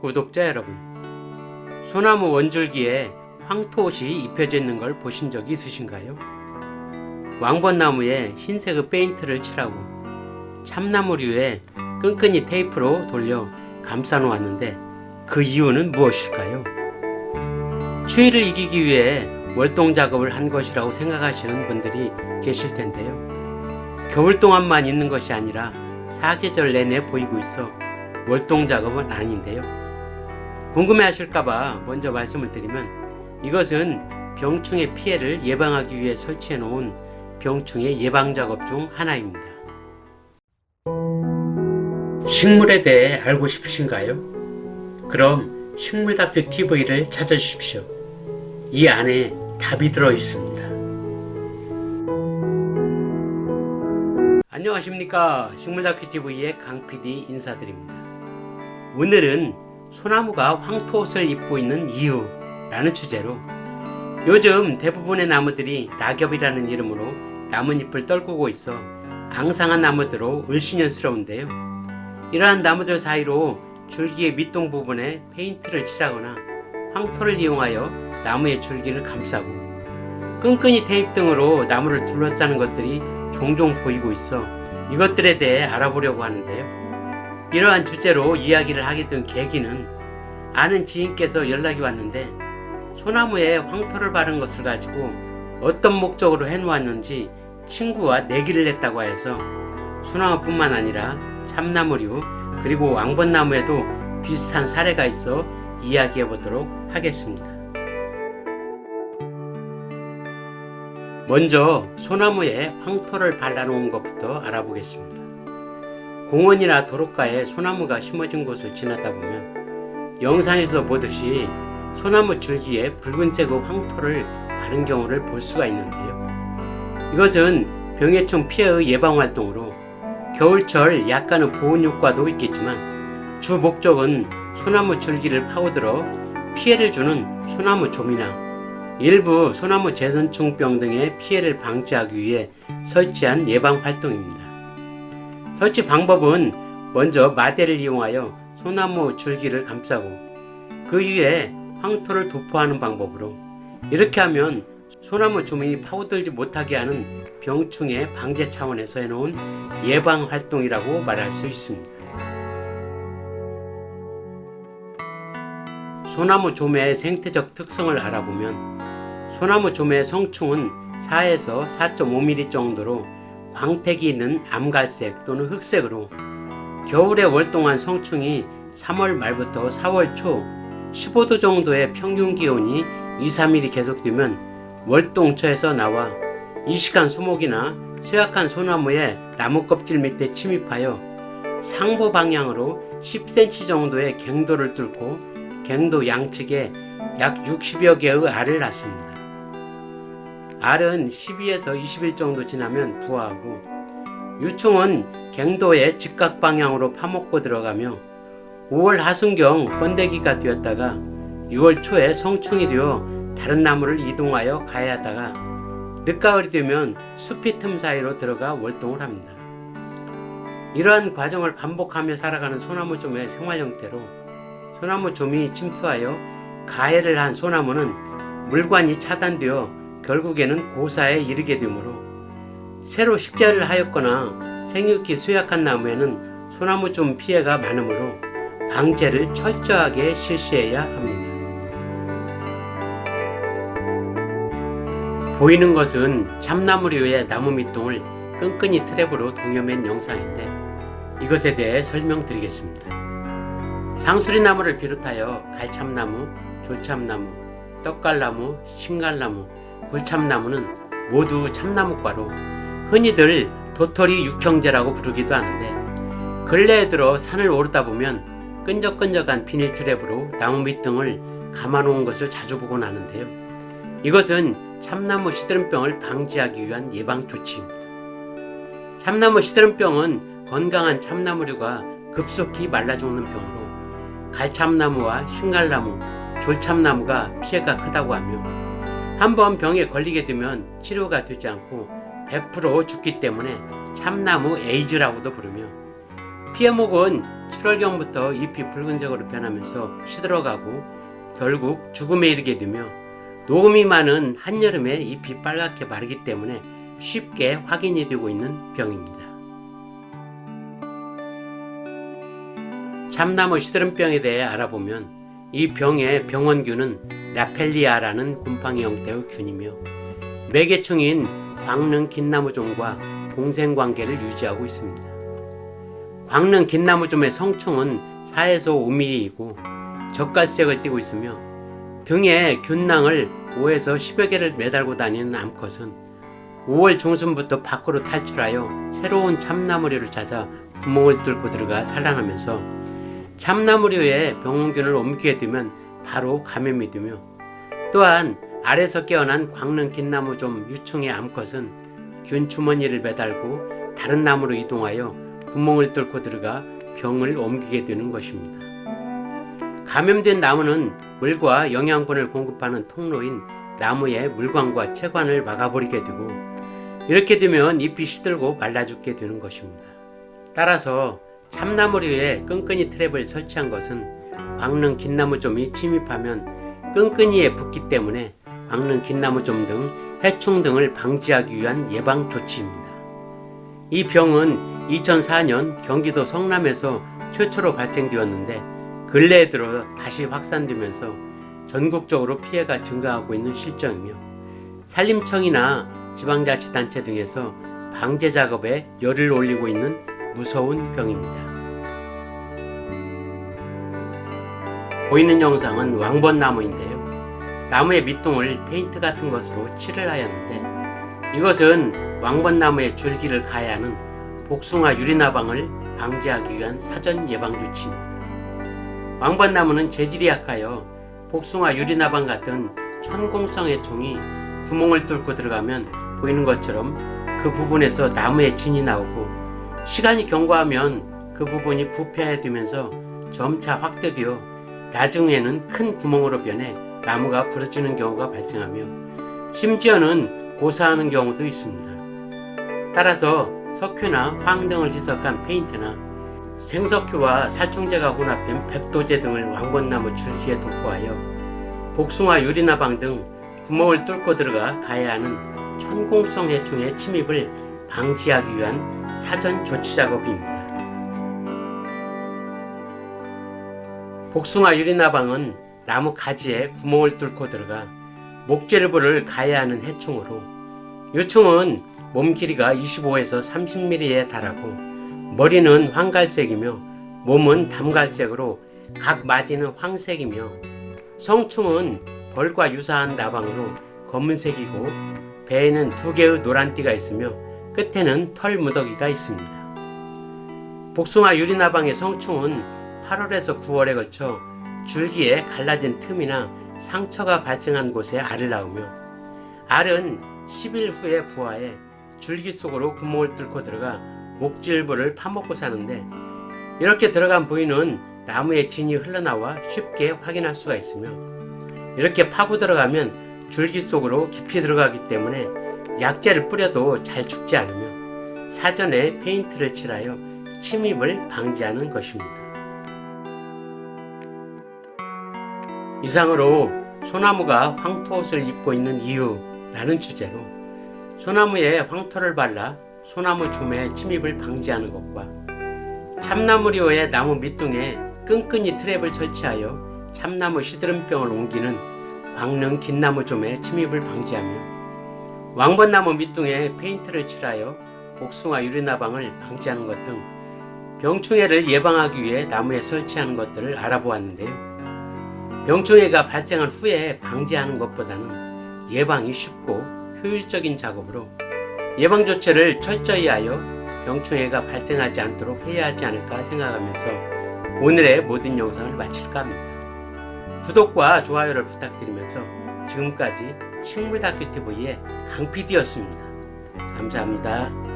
구독자 여러분, 소나무 원줄기에 황토옷이 입혀져 있는 걸 보신 적이 있으신가요? 왕벚나무에 흰색 페인트를 칠하고 참나무류에 끈끈이 테이프로 돌려 감싸 놓았는데 그 이유는 무엇일까요? 추위를 이기기 위해 월동 작업을 한 것이라고 생각하시는 분들이 계실 텐데요. 겨울 동안만 있는 것이 아니라 사계절 내내 보이고 있어 월동 작업은 아닌데요. 궁금해 하실까봐 먼저 말씀을 드리면 이것은 병충해 피해를 예방하기 위해 설치해 놓은 병충해 예방 작업 중 하나입니다. 식물에 대해 알고 싶으신가요? 그럼 식물다큐 TV를 찾아주십시오. 이 안에 답이 들어 있습니다. 안녕하십니까. 식물다큐 TV의 강PD 인사드립니다. 오늘은 소나무가 황토옷을 입고 있는 이유라는 주제로 요즘 대부분의 나무들이 낙엽이라는 이름으로 나뭇잎을 떨구고 있어 앙상한 나무들로 을씨년스러운데요. 이러한 나무들 사이로 줄기의 밑동 부분에 페인트를 칠하거나 황토를 이용하여 나무의 줄기를 감싸고 끈끈이 테이프 등으로 나무를 둘러싸는 것들이 종종 보이고 있어 이것들에 대해 알아보려고 하는데요. 이러한 주제로 이야기를 하게 된 계기는 아는 지인께서 연락이 왔는데 소나무에 황토를 바른 것을 가지고 어떤 목적으로 해놓았는지 친구와 내기를 냈다고 해서 소나무뿐만 아니라 참나무류 그리고 왕벚나무에도 비슷한 사례가 있어 이야기해 보도록 하겠습니다. 먼저 소나무에 황토를 발라놓은 것부터 알아보겠습니다. 공원이나 도로가에 소나무가 심어진 곳을 지나다 보면 영상에서 보듯이 소나무 줄기에 붉은색 황토를 바른 경우를 볼 수가 있는데요. 이것은 병해충 피해의 예방 활동으로 겨울철 약간의 보온 효과도 있겠지만 주 목적은 소나무 줄기를 파고들어 피해를 주는 소나무 좀이나 일부 소나무 재선충병 등의 피해를 방지하기 위해 설치한 예방 활동입니다. 설치 방법은 먼저 마대를 이용하여 소나무 줄기를 감싸고 그 위에 황토를 도포하는 방법으로 이렇게 하면 소나무 조민이 파고들지 못하게 하는 병충해 방제 차원에서 해놓은 예방 활동이라고 말할 수 있습니다. 소나무 조매의 생태적 특성을 알아보면 소나무 조매의 성충은 4에서 4.5mm 정도로 광택이 있는 암갈색 또는 흑색으로 겨울에 월동한 성충이 3월 말부터 4월 초 15도 정도의 평균 기온이 2-3일이 계속되면 월동처에서 나와 이식한 수목이나 쇠약한 소나무의 나무 껍질 밑에 침입하여 상부 방향으로 10cm 정도의 갱도를 뚫고 갱도 양측에 약 60여 개의 알을 낳습니다. 알은 12에서 20일 정도 지나면 부화하고 유충은 갱도의 직각 방향으로 파먹고 들어가며 5월 하순경 번데기가 되었다가 6월 초에 성충이 되어 다른 나무를 이동하여 가야하다가 늦가을이 되면 숲이 틈 사이로 들어가 월동을 합니다. 이러한 과정을 반복하며 살아가는 소나무좀의 생활 형태로 소나무좀이 침투하여 가해를 한 소나무는 물관이 차단되어 결국에는 고사에 이르게 되므로 새로 식재를 하였거나 생육기 쇠약한 나무에는 소나무좀 피해가 많으므로 방제를 철저하게 실시해야 합니다. 보이는 것은 참나무류의 나무 밑동을 끈끈이 트랩으로 동여맨 영상인데 이것에 대해 설명드리겠습니다. 상수리나무를 비롯하여 갈참나무, 졸참나무, 떡갈나무, 신갈나무, 굴참나무는 모두 참나무과로 흔히들 도토리 육형제라고 부르기도 하는데 근래에 들어 산을 오르다 보면 끈적끈적한 비닐 트랩으로 나무 밑등을 감아놓은 것을 자주 보곤 하는데요. 이것은 참나무 시드름병을 방지하기 위한 예방 조치입니다. 참나무 시드름병은 건강한 참나무류가 급속히 말라 죽는 병으로 갈참나무와 신갈나무, 졸참나무가 피해가 크다고 하며 한번 병에 걸리게 되면 치료가 되지 않고 100% 죽기 때문에 참나무 에이즈라고도 부르며 피해목은 7월경부터 잎이 붉은색으로 변하면서 시들어가고 결국 죽음에 이르게 되며 녹음이 많은 한여름에 잎이 빨갛게 마르기 때문에 쉽게 확인이 되고 있는 병입니다. 참나무 시드름병에 대해 알아보면 이 병의 병원균은 라펠리아라는 곰팡이 형태의 균이며 매개충인 광릉 긴나무종과 공생관계를 유지하고 있습니다. 광릉 긴나무종의 성충은 4에서 5mm이고 젓갈색을 띠고 있으며 등에 균낭을 5에서 10여 개를 매달고 다니는 암컷은 5월 중순부터 밖으로 탈출하여 새로운 참나무류를 찾아 구멍을 뚫고 들어가 산란하면서 참나무류에 병원균을 옮기게 되면 바로 감염이 되며 또한 알에서 깨어난 광릉 긴나무종 유충의 암컷은 균 주머니를 매달고 다른 나무로 이동하여 구멍을 뚫고 들어가 병을 옮기게 되는 것입니다. 감염된 나무는 물과 영양분을 공급하는 통로인 나무의 물관과 채관을 막아버리게 되고 이렇게 되면 잎이 시들고 말라 죽게 되는 것입니다. 따라서 참나무류에 끈끈이 트랩을 설치한 것은 광릉 긴나무종이 침입하면 끈끈이에 붙기 때문에 광릉 긴나무종 등 해충 등을 방지하기 위한 예방 조치입니다. 이 병은 2004년 경기도 성남에서 최초로 발생되었는데 근래에 들어 다시 확산되면서 전국적으로 피해가 증가하고 있는 실정이며 산림청이나 지방자치단체 등에서 방제 작업에 열을 올리고 있는 무서운 병입니다. 보이는 영상은 왕벚나무인데요. 나무의 밑둥을 페인트 같은 것으로 칠을 하였는데 이것은 왕벚나무의 줄기를 가해하는 복숭아 유리나방을 방지하기 위한 사전 예방 조치입니다. 왕벚나무는 재질이 약하여 복숭아 유리나방 같은 천공성의 충이 구멍을 뚫고 들어가면 보이는 것처럼 그 부분에서 나무의 진이 나오고 시간이 경과하면 그 부분이 부패되면서 점차 확대되어 나중에는 큰 구멍으로 변해 나무가 부러지는 경우가 발생하며 심지어는 고사하는 경우도 있습니다. 따라서 석회나 황 등을 희석한 페인트나 생석회와 살충제가 혼합된 백도제 등을 왕벚나무 줄기에 도포하여 복숭아 유리나방 등 구멍을 뚫고 들어가 가해하는 천공성 해충의 침입을 방지하기 위한 사전 조치 작업입니다. 복숭아 유리나방은 나무 가지에 구멍을 뚫고 들어가 목질부를 가해하는 해충으로 유충은 몸 길이가 25에서 30mm에 달하고 머리는 황갈색이며 몸은 담갈색으로 각 마디는 황색이며 성충은 벌과 유사한 나방으로 검은색이고 배에는 2개의 노란띠가 있으며 끝에는 털 무더기가 있습니다. 복숭아 유리나방의 성충은 8월에서 9월에 걸쳐 줄기에 갈라진 틈이나 상처가 발생한 곳에 알을 낳으며 알은 10일 후에 부화해 줄기 속으로 구멍을 뚫고 들어가 목질부를 파먹고 사는데 이렇게 들어간 부위는 나무의 진이 흘러나와 쉽게 확인할 수가 있으며 이렇게 파고 들어가면 줄기 속으로 깊이 들어가기 때문에 약재를 뿌려도 잘 죽지 않으며 사전에 페인트를 칠하여 침입을 방지하는 것입니다. 이상으로 소나무가 황토옷을 입고 있는 이유라는 주제로 소나무에 황토를 발라 소나무 주매의 침입을 방지하는 것과 참나무류의 나무 밑둥에 끈끈이 트랩을 설치하여 참나무 시드름병을 옮기는 광릉 긴나무좀의 침입을 방지하며 왕벚나무 밑둥에 페인트를 칠하여 복숭아 유리나방을 방지하는 것 등 병충해를 예방하기 위해 나무에 설치하는 것들을 알아보았는데요. 병충해가 발생한 후에 방지하는 것보다는 예방이 쉽고 효율적인 작업으로 예방조치를 철저히 하여 병충해가 발생하지 않도록 해야 하지 않을까 생각하면서 오늘의 모든 영상을 마칠까 합니다. 구독과 좋아요를 부탁드리면서 지금까지 식물다큐TV의 강PD였습니다. 감사합니다.